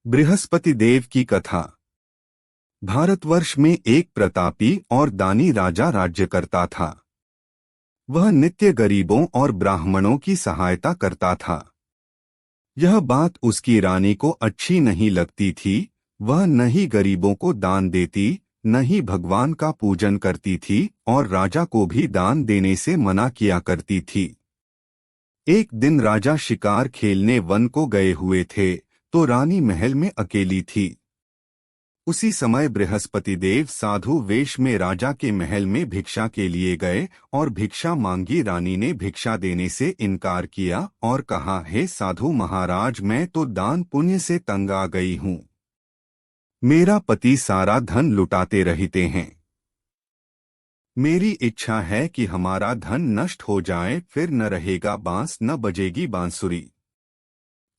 बृहस्पति देव की कथा। भारतवर्ष में एक प्रतापी और दानी राजा राज्य करता था। वह नित्य गरीबों और ब्राह्मणों की सहायता करता था। यह बात उसकी रानी को अच्छी नहीं लगती थी। वह न ही गरीबों को दान देती, न ही भगवान का पूजन करती थी और राजा को भी दान देने से मना किया करती थी। एक दिन राजा शिकार खेलने वन को गए हुए थे, तो रानी महल में अकेली थी। उसी समय बृहस्पति देव साधु वेश में राजा के महल में भिक्षा के लिए गए और भिक्षा मांगी। रानी ने भिक्षा देने से इनकार किया और कहा, हे साधु महाराज, मैं तो दान पुण्य से तंग आ गई हूँ। मेरा पति सारा धन लुटाते रहते हैं। मेरी इच्छा है कि हमारा धन नष्ट हो जाए, फिर न रहेगा बांस न बजेगी बांसुरी।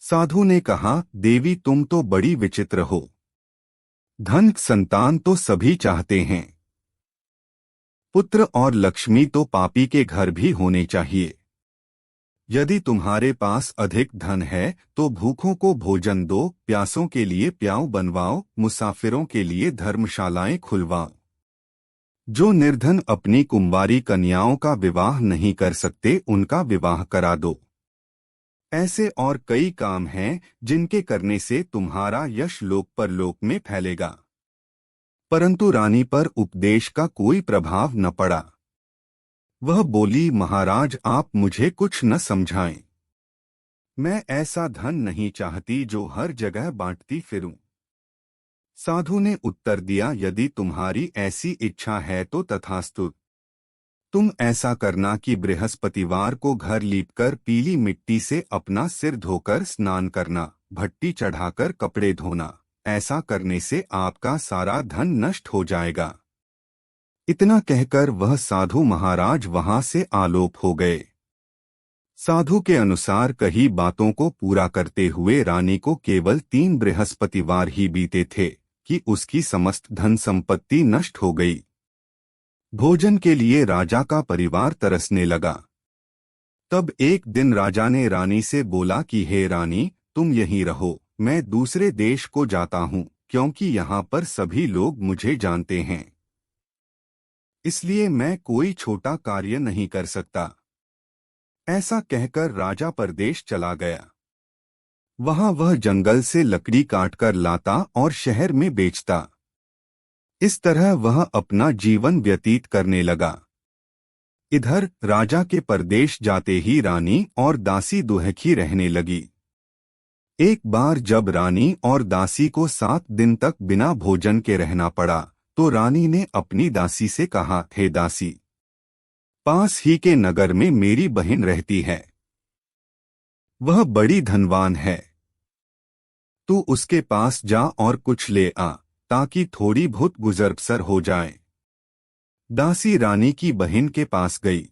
साधु ने कहा, देवी तुम तो बड़ी विचित्र हो। धन संतान तो सभी चाहते हैं। पुत्र और लक्ष्मी तो पापी के घर भी होने चाहिए। यदि तुम्हारे पास अधिक धन है तो भूखों को भोजन दो, प्यासों के लिए प्याऊ बनवाओ, मुसाफिरों के लिए धर्मशालाएं खुलवाओ। जो निर्धन अपनी कुंवारी कन्याओं का विवाह नहीं कर सकते, उनका विवाह करा दो। ऐसे और कई काम हैं जिनके करने से तुम्हारा यश लोक परलोक में फैलेगा। परंतु रानी पर उपदेश का कोई प्रभाव न पड़ा। वह बोली, महाराज आप मुझे कुछ न समझाएं। मैं ऐसा धन नहीं चाहती जो हर जगह बांटती फिरूं। साधु ने उत्तर दिया, यदि तुम्हारी ऐसी इच्छा है तो तथास्तु। तुम ऐसा करना कि बृहस्पतिवार को घर लीपकर पीली मिट्टी से अपना सिर धोकर स्नान करना, भट्टी चढ़ाकर कपड़े धोना। ऐसा करने से आपका सारा धन नष्ट हो जाएगा। इतना कहकर वह साधु महाराज वहां से आलोप हो गए। साधु के अनुसार कही बातों को पूरा करते हुए रानी को केवल 3 बृहस्पतिवार ही बीते थे कि उसकी समस्त धन संपत्ति नष्ट हो गई। भोजन के लिए राजा का परिवार तरसने लगा। तब एक दिन राजा ने रानी से बोला कि हे रानी, तुम यहीं रहो, मैं दूसरे देश को जाता हूँ, क्योंकि यहाँ पर सभी लोग मुझे जानते हैं। इसलिए मैं कोई छोटा कार्य नहीं कर सकता। ऐसा कहकर राजा परदेश चला गया। वहां वह जंगल से लकड़ी काटकर लाता और शहर में बेचता। इस तरह वह अपना जीवन व्यतीत करने लगा। इधर राजा के परदेश जाते ही रानी और दासी दुहखी रहने लगी। एक बार जब रानी और दासी को 7 दिन तक बिना भोजन के रहना पड़ा, तो रानी ने अपनी दासी से कहा, हे दासी, पास ही के नगर में मेरी बहन रहती है। वह बड़ी धनवान है। तू उसके पास जा और कुछ ले आ, ताकि थोड़ी बहुत गुजर बसर हो जाए। दासी रानी की बहन के पास गई।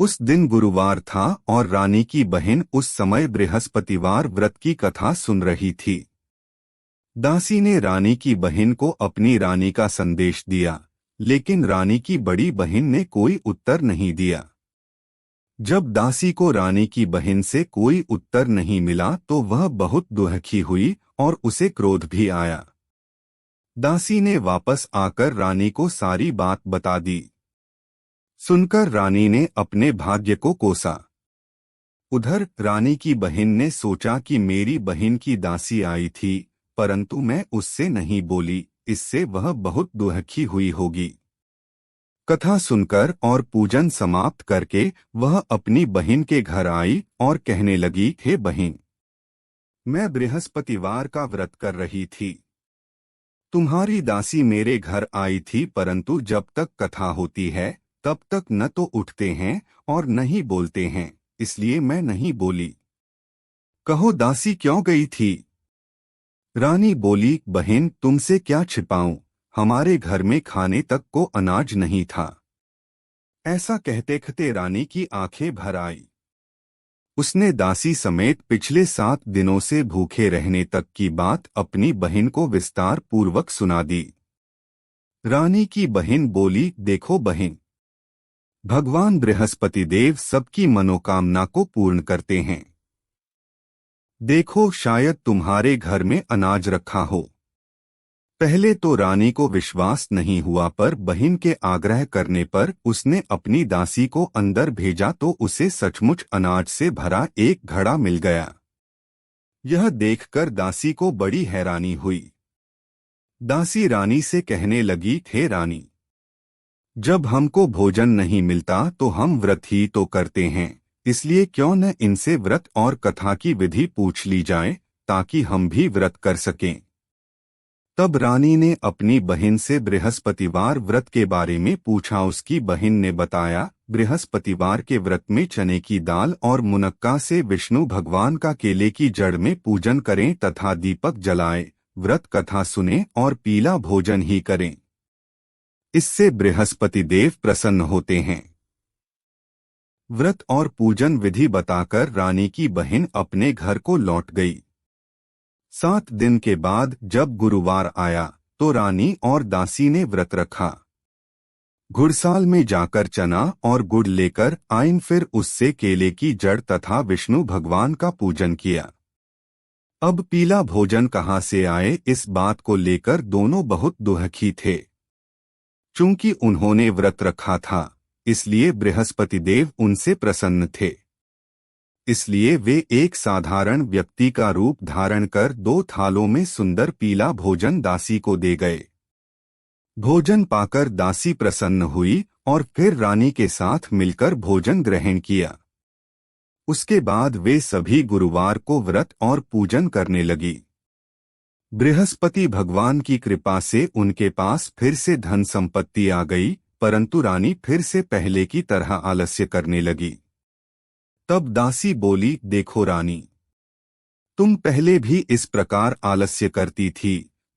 उस दिन गुरुवार था और रानी की बहन उस समय बृहस्पतिवार व्रत की कथा सुन रही थी। दासी ने रानी की बहन को अपनी रानी का संदेश दिया, लेकिन रानी की बड़ी बहन ने कोई उत्तर नहीं दिया। जब दासी को रानी की बहन से कोई उत्तर नहीं मिला तो वह बहुत दुखी हुई और उसे क्रोध भी आया। दासी ने वापस आकर रानी को सारी बात बता दी। सुनकर रानी ने अपने भाग्य को कोसा। उधर रानी की बहन ने सोचा कि मेरी बहन की दासी आई थी, परंतु मैं उससे नहीं बोली, इससे वह बहुत दुखी हुई होगी। कथा सुनकर और पूजन समाप्त करके वह अपनी बहन के घर आई और कहने लगी, हे बहन, मैं बृहस्पतिवार का व्रत कर रही थी। तुम्हारी दासी मेरे घर आई थी, परंतु जब तक कथा होती है तब तक न तो उठते हैं और न ही बोलते हैं, इसलिए मैं नहीं बोली। कहो दासी क्यों गई थी? रानी बोली, बहन तुमसे क्या छिपाऊं, हमारे घर में खाने तक को अनाज नहीं था। ऐसा कहते कहते रानी की आंखें भर आई। उसने दासी समेत पिछले 7 दिनों से भूखे रहने तक की बात अपनी बहन को विस्तार पूर्वक सुना दी। रानी की बहन बोली, देखो बहन, भगवान बृहस्पति देव सबकी मनोकामना को पूर्ण करते हैं। देखो, शायद तुम्हारे घर में अनाज रखा हो। पहले तो रानी को विश्वास नहीं हुआ, पर बहन के आग्रह करने पर उसने अपनी दासी को अंदर भेजा तो उसे सचमुच अनाज से भरा एक घड़ा मिल गया। यह देखकर दासी को बड़ी हैरानी हुई। दासी रानी से कहने लगी, हे रानी, जब हमको भोजन नहीं मिलता तो हम व्रत ही तो करते हैं, इसलिए क्यों न इनसे व्रत और कथा की विधि पूछ ली जाए, ताकि हम भी व्रत कर सकें। तब रानी ने अपनी बहन से बृहस्पतिवार व्रत के बारे में पूछा। उसकी बहन ने बताया, बृहस्पतिवार के व्रत में चने की दाल और मुनक्का से विष्णु भगवान का केले की जड़ में पूजन करें तथा दीपक जलाएं, व्रत कथा सुने और पीला भोजन ही करें। इससे बृहस्पति देव प्रसन्न होते हैं। व्रत और पूजन विधि बताकर रानी की बहन अपने घर को लौट गई। 7 दिन के बाद जब गुरुवार आया तो रानी और दासी ने व्रत रखा। घुड़साल में जाकर चना और गुड़ लेकर आईं, फिर उससे केले की जड़ तथा विष्णु भगवान का पूजन किया। अब पीला भोजन कहाँ से आए, इस बात को लेकर दोनों बहुत दुखी थे। चूंकि उन्होंने व्रत रखा था, इसलिए बृहस्पति देव उनसे प्रसन्न थे। इसलिए वे एक साधारण व्यक्ति का रूप धारण कर 2 थालों में सुंदर पीला भोजन दासी को दे गए। भोजन पाकर दासी प्रसन्न हुई और फिर रानी के साथ मिलकर भोजन ग्रहण किया। उसके बाद वे सभी गुरुवार को व्रत और पूजन करने लगी। बृहस्पति भगवान की कृपा से उनके पास फिर से धन संपत्ति आ गई, परंतु रानी फिर से पहले की तरह आलस्य करने लगी। तब दासी बोली, देखो रानी, तुम पहले भी इस प्रकार आलस्य करती थी।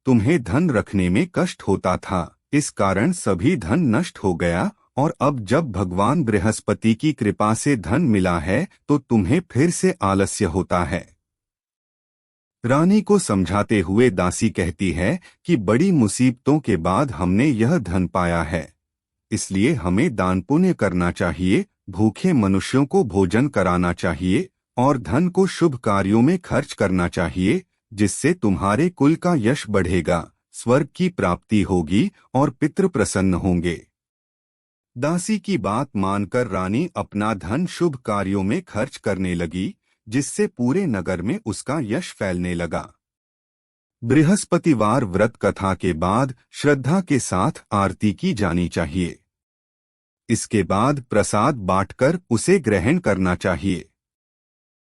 तुम्हें धन रखने में कष्ट होता था, इस कारण सभी धन नष्ट हो गया, और अब जब भगवान बृहस्पति की कृपा से धन मिला है तो तुम्हें फिर से आलस्य होता है। रानी को समझाते हुए दासी कहती है कि बड़ी मुसीबतों के बाद हमने यह धन पाया है, इसलिए हमें दान पुण्य करना चाहिए, भूखे मनुष्यों को भोजन कराना चाहिए और धन को शुभ कार्यों में खर्च करना चाहिए, जिससे तुम्हारे कुल का यश बढ़ेगा, स्वर्ग की प्राप्ति होगी और पितृ प्रसन्न होंगे। दासी की बात मानकर रानी अपना धन शुभ कार्यों में खर्च करने लगी, जिससे पूरे नगर में उसका यश फैलने लगा। बृहस्पतिवार व्रत कथा के बाद श्रद्धा के साथ आरती की जानी चाहिए। इसके बाद प्रसाद बांटकर उसे ग्रहण करना चाहिए।